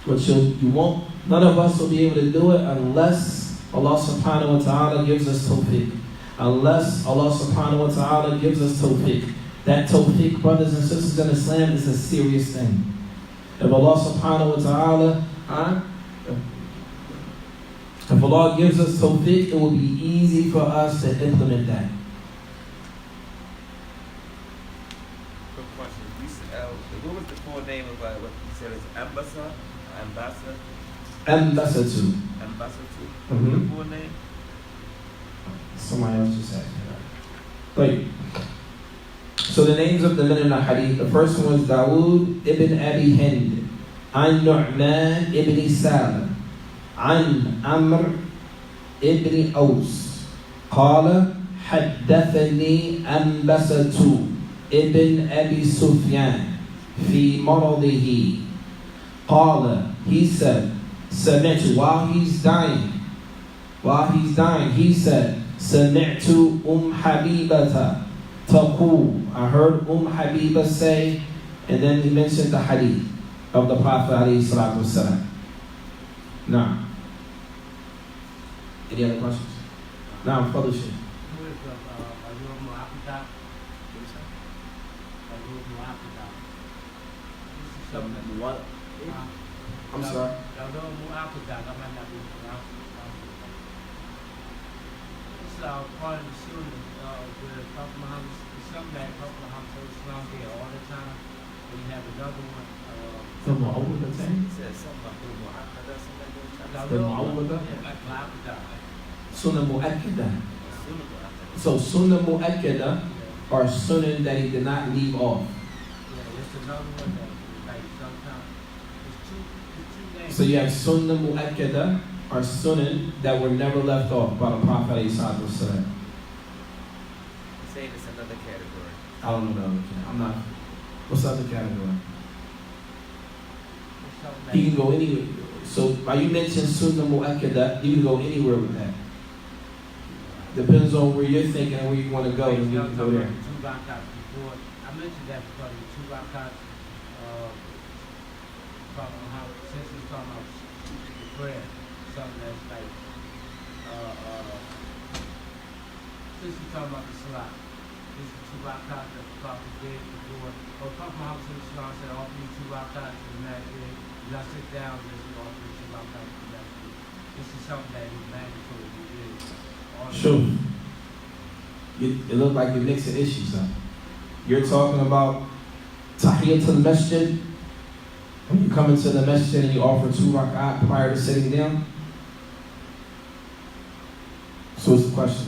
But you won't, none of us will be able to do it unless Allah subhanahu wa ta'ala gives us tawfiq. Unless Allah subhanahu wa ta'ala gives us tawfiq. That tawfiq, brothers and sisters in Islam, is a serious thing. If Allah subhanahu wa ta'ala, if Allah gives us tawfiq, it will be easy for us to implement that. What was the full name of what you said is Ambassador? Ambassador. The full name? Somebody else just said that. Right. So the names of the men in the hadith, the first one was Dawood ibn Abi Hind, An Nu'man ibn Salam, An Amr ibn Aus, Qala حدثني أنبسة ibn Abi Sufyan في مرضه قال, he said, سمعت, while he's dying, he said, سمعت حبيبة تقول, I heard Habiba say, and then he mentioned the hadith of the Prophet alayhi salatu wasalam. Now, any other questions? Now, publish it. What? I'm sorry. It's part of the sunnah where Prophet Muhammad, something that Prophet Muhammad Islam did all the time. We have another one. The Mu'awwadah thing? He said something about The Mu'awwadah? Sunnah Mu'akkadah. So Sunnah Mu'akkadah are sunnah that he did not leave off. Yeah, it's another one that like sometimes it's two names. So you have Sunnah Mu'akkadah are sunnah that were never left off by the Prophet ﷺ. He's saying it's another category. I don't know the other category. I'm not. What's the other category? He can go anywhere. So by you mentioned Sunnah Mu'akkadah, you can go anywhere with that. Depends on where you're thinking and where you want to go, and you can go there. I mentioned that because the two rakats, Prophet Muhammad, since he's talking about the prayer, something that's like, since you talking about the salah, this is 2 rakats that the Prophet did before. Or Prophet Muhammad said, offer you 2 rakats in the masjid. Do not sit down, just offer you 2 rakats in the masjid. This is something that is mandatory to do. Sure. It look like you're mixing issues, huh? You're talking about Tahiyatul Masjid. When you come into the masjid and you offer 2 rak'at prior to sitting down. So what's the question?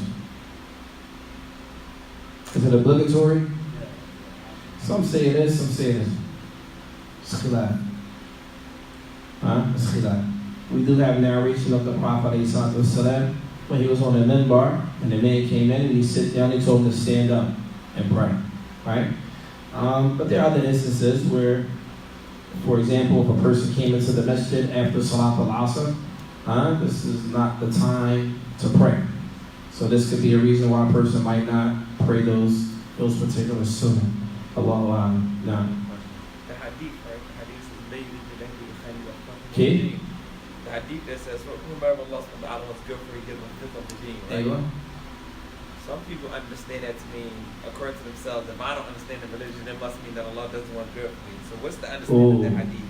Is it obligatory? Some say it is, some say it isn't. It's khilaf. It's khilaf. We do have narration of the Prophet ﷺ when he was on the minbar and the man came in and he sit down, he told him to stand up and pray. Right? But there are other instances where, for example, if a person came into the masjid after Salat al-Asr, this is not the time to pray. So this could be a reason why a person might not pray those particular sunnah. Allahu a'lam. Nah. The hadith, right? The hadith is maybe the Okay. The hadith that says, whomever Allah subhanahu wa ta'ala was good for, he gives him fifth of the deen, There you right? go. Some people understand that to mean, according to themselves, if I don't understand the religion, it must mean that Allah doesn't want good for me. So what's the understanding of the hadith?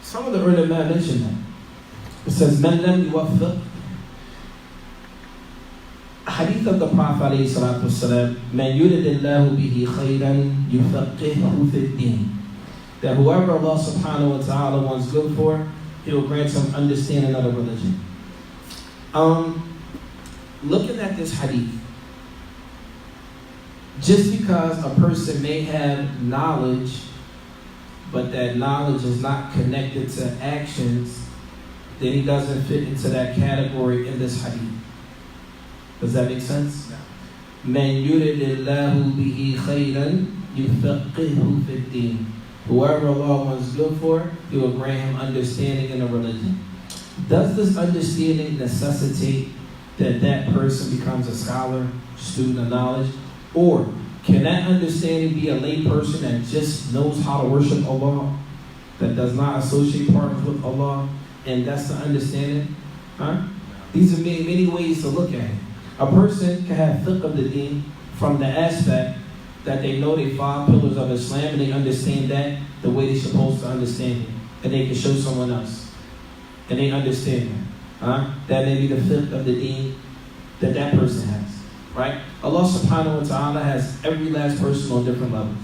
Some of the ulama mention that. It says, "Man lam yuwaffiq." Hadith of the Prophet alayhi salatu wasalam, "Man yuridillahu bihi khayran yufaqihu fid din." That whoever Allah subhanahu wa ta'ala wants good for, He will grant some understanding of the religion. Looking at this hadith, just because a person may have knowledge, but that knowledge is not connected to actions, then he doesn't fit into that category in this hadith. Does that make sense? Man yuridillahu bihi khayran yufaqihu fid din. Whoever Allah wants good for, He will grant him understanding in the religion. Does this understanding necessitate that that person becomes a scholar, student of knowledge? Or can that understanding be a lay person that just knows how to worship Allah, that does not associate partners with Allah, and that's the understanding? These are many ways to look at it. A person can have fiqh of the deen from the aspect that they know the 5 pillars of Islam and they understand that the way they're supposed to understand it. And they can show someone else. And they understand that. That may be the fiqh of the deen that person has. Right? Allah subhanahu wa ta'ala has every last person on different levels.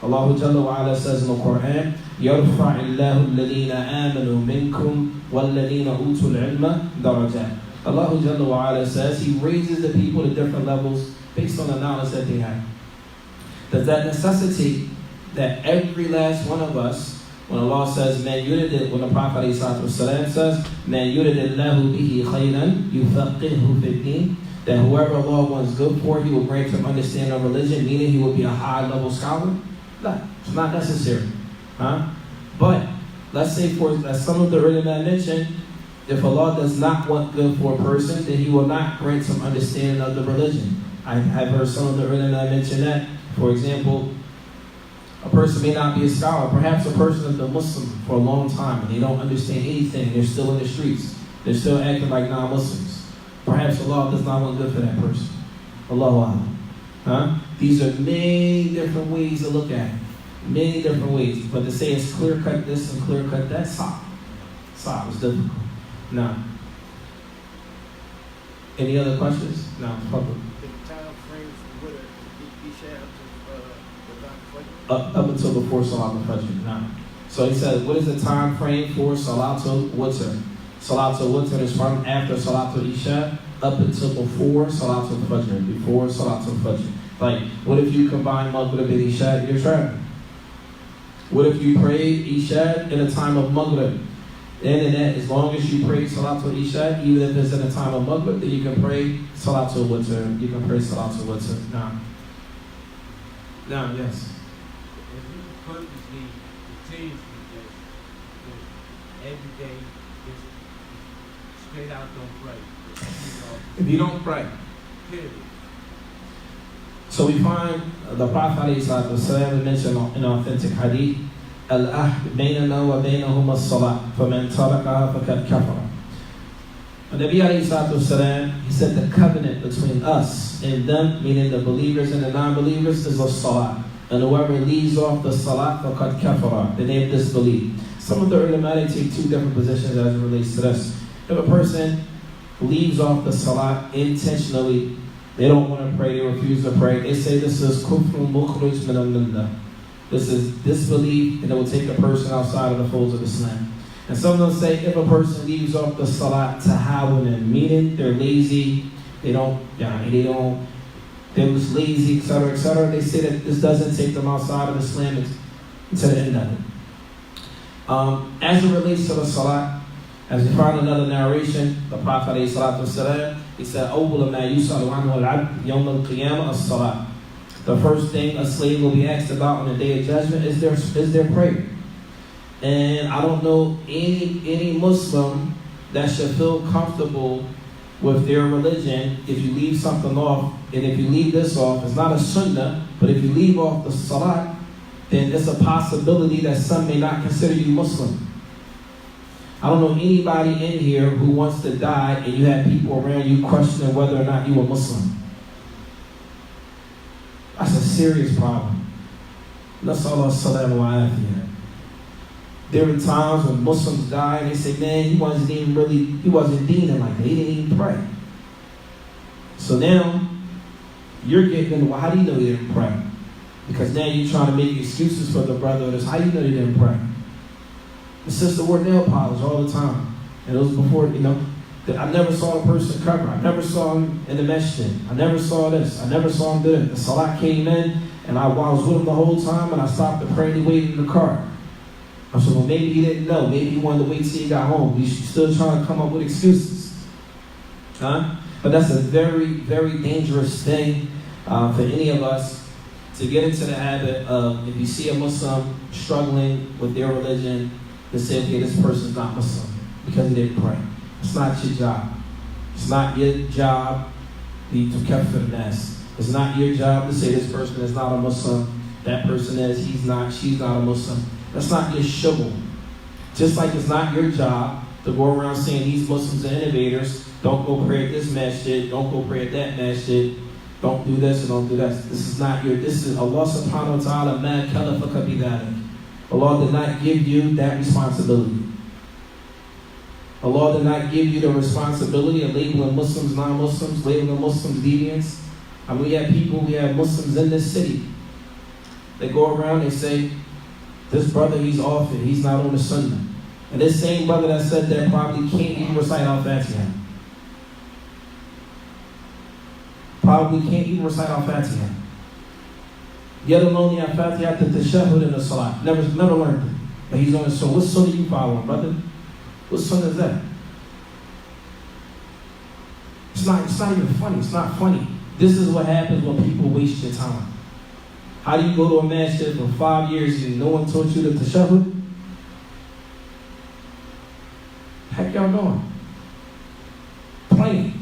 Allah Jalla wa ala says in the Quran, يَرْفَعِ اللَّهُ الَّذِينَ آمَنُوا مِنْكُمْ وَالَّذِينَ أُوتُوا الْعِلْمَ دَرَجَاتٍ. Allah Jalla wa ala says He raises the people to different levels based on the knowledge that they have. Does that necessitate that every last one of us, when Allah says, when the Prophet ﷺ says, مَنْ يُرِدِ اللَّهُ بِهِ خَيْرًا يُفَقِّهُ فِي الدِّينِ, that whoever Allah wants good for, He will grant him understanding of religion, meaning he will be a high-level scholar? No, it's not necessary. But let's say, as some of the ulama mentioned, if Allah does not want good for a person, then He will not grant some understanding of the religion. I've heard some of the ulama mention that. For example, a person may not be a scholar. Perhaps a person has been Muslim for a long time and they don't understand anything. They're still in the streets. They're still acting like non-Muslims. Perhaps Allah does not want good for that person. Allahu Akbar. These are many different ways to look at it. Many different ways. But to say it's clear-cut this and clear-cut that, stop. It's difficult. Now, any other questions? No, public. Up until before Salatul Fajr. Now, so he said, what is the time frame for Salatul Witr? Salatul Witr is from after Salatul Isha up until before Salatul Fajr. Before Salatul Fajr. Like, what if you combine Maghrib and Isha? You're traveling. What if you pray Isha in a time of Maghrib? And that, as long as you pray Salatul Isha, even if it's in a time of Maghrib, then you can pray Salatul Witr. You can pray Salatul Witr. Now, yes. Purposely continuously just every day, just straight out don't pray. If you don't pray. Period. So we find the Prophet ﷺ mentioned in authentic hadith, Al-ahd baynana wa baynahum as-salat, faman tarakaha faqad kafara. When Nabi alayhi salatu wasalam, he said the covenant between us and them, meaning the believers and the non-believers, is a salat. And whoever leaves off the salat, faqad kafara, then they have disbelieved. Some of the ulama take two different positions as it relates to this. If a person leaves off the salat intentionally, they don't want to pray, they refuse to pray, they say this is kufrun mukhrij min al-millah. This is disbelief, and it will take a person outside of the folds of Islam. And some of them say if a person leaves off the salat tahawunan, meaning they're lazy, they're just lazy, etc., they say that this doesn't take them outside of Islam to the end of it. As it relates to the salat, as we find another narration, the Prophet ﷺ, he said, أَوْلَ مَا يُسْأَلُ عَنْهُ الْعَبْدُ يَوْمَ الْقِيَامَةِ الصَّلَاةِ. The first thing a slave will be asked about on the Day of Judgment is their prayer. And I don't know any Muslim that should feel comfortable with their religion if you leave something off. And if you leave this off, it's not a sunnah, but if you leave off the salat, then it's a possibility that some may not consider you Muslim. I don't know anybody in here who wants to die and you have people around you questioning whether or not you are Muslim. That's a serious problem. Nasallahu salam wa afiyah. There were times when Muslims die and they say, man, he wasn't deening like that. He didn't even pray. So now, you're getting, well, how do you know he didn't pray? Because now you're trying to make excuses for the brother. How do you know he didn't pray? The sister wore nail polish all the time. And it was before, I never saw a person cover. I never saw him in the masjid. I never saw this. I never saw him do it. The salat came in, and I was with him the whole time, and I stopped to pray and he waited in the car. I said, well, maybe he didn't know. Maybe he wanted to wait till he got home. He's still trying to come up with excuses. But that's a very, very dangerous thing for any of us to get into the habit of, if you see a Muslim struggling with their religion, to say, okay, this person's not Muslim because he didn't pray. It's not your job. It's not your job to kaffir nas. It's not your job to say this person is not a Muslim. That person is, he's not, she's not a Muslim. That's not your shuggle. Just like it's not your job to go around saying these Muslims are innovators. Don't go pray at this masjid. Don't go pray at that masjid. Don't do this and don't do that. This is Allah subhanahu wa ta'ala ma kalafaka bidhalik. Allah did not give you that responsibility. Allah did not give you the responsibility of labeling Muslims non-Muslims, labeling Muslims deviants. We have Muslims in this city. They go around, they say, this brother, he's off it, he's not on the sunnah. And this same brother that said that probably can't even recite Al-Fatiha. Probably can't even recite Al-Fatiha. Yet alone the Al-Fatiha to tashahhud in the salat. Never learned it. But he's on the sunnah. What sunnah you following, brother? What sunnah is that? It's not even funny. It's not funny. This is what happens when people waste your time. How do you go to a masjid for 5 years and no one taught you the tashahhud? Heck y'all doing? Playing.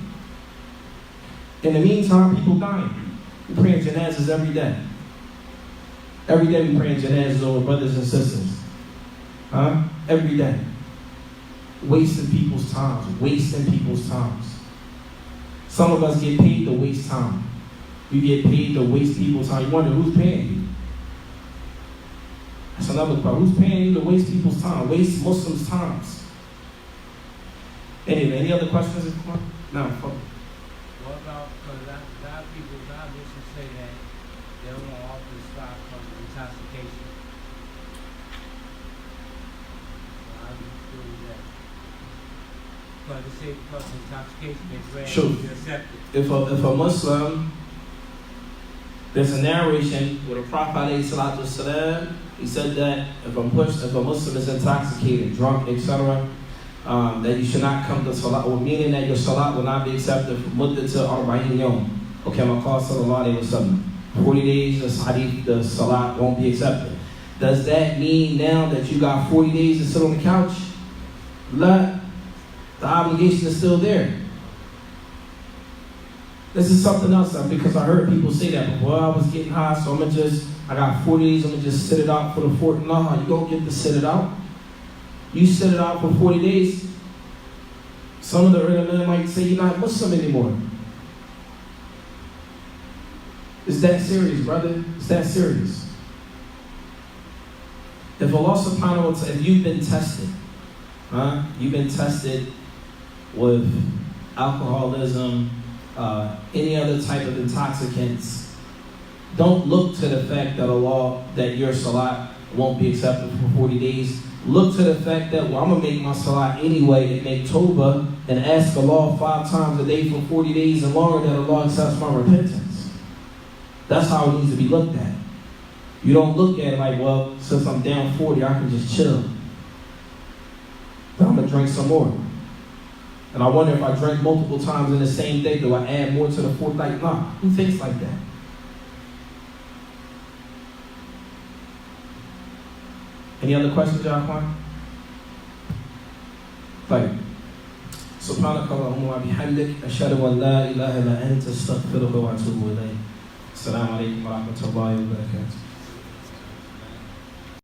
In the meantime, people dying. We praying janazas every day. Every day we praying janazas over brothers and sisters. Every day. Wasting people's times. Some of us get paid to waste time. You get paid to waste people's time. You wonder who's paying you. That's another problem. Who's paying you to waste people's time? Waste Muslims' times. Anyway, any other questions? No, fuck. What about, because a lot of people say that they don't want to offer the stock because of intoxication. How do you feel with that? Because they say because of intoxication, they grant Sure. you accept it. If a Muslim, there's a narration where the Prophet ﷺ, he said that if a Muslim is intoxicated, drunk, etc., that you should not come to salat, or meaning that your salat will not be accepted from mudda to arba'in yawm. Okay, Maqal sallallahu alayhi wa sallam. 40 days, the salat won't be accepted. Does that mean now that you got 40 days to sit on the couch? La, the obligation is still there. This is something else, because I heard people say that, well, I was getting high, so I got 40 days, I'm going to just sit it out for the 40. No, you don't get to sit it out. You sit it out for 40 days. Some of the ulama might say you're not Muslim anymore. It's that serious, brother. It's that serious. If Allah subhanahu wa ta'ala, if you've been tested, you've been tested with alcoholism, any other type of intoxicants, don't look to the fact that that your salat won't be accepted for 40 days. Look to the fact that, well, I'm going to make my salat anyway and make tawbah and ask Allah 5 times a day for 40 days and longer that Allah accepts my repentance. That's how it needs to be looked at. You don't look at it like, well, since I'm down 40, I can just chill. But I'm going to drink some more. And I wonder if I drank multiple times in the same day, do I add more to the fourth night? Nah, who thinks like that? Any other questions, Ja'afar? طيب. سبحانك اللهم وبحمدك أشهد أن لا إله إلا أنت أستغفرك وأتوب إليك. السلام عليكم ورحمة الله وبركاته.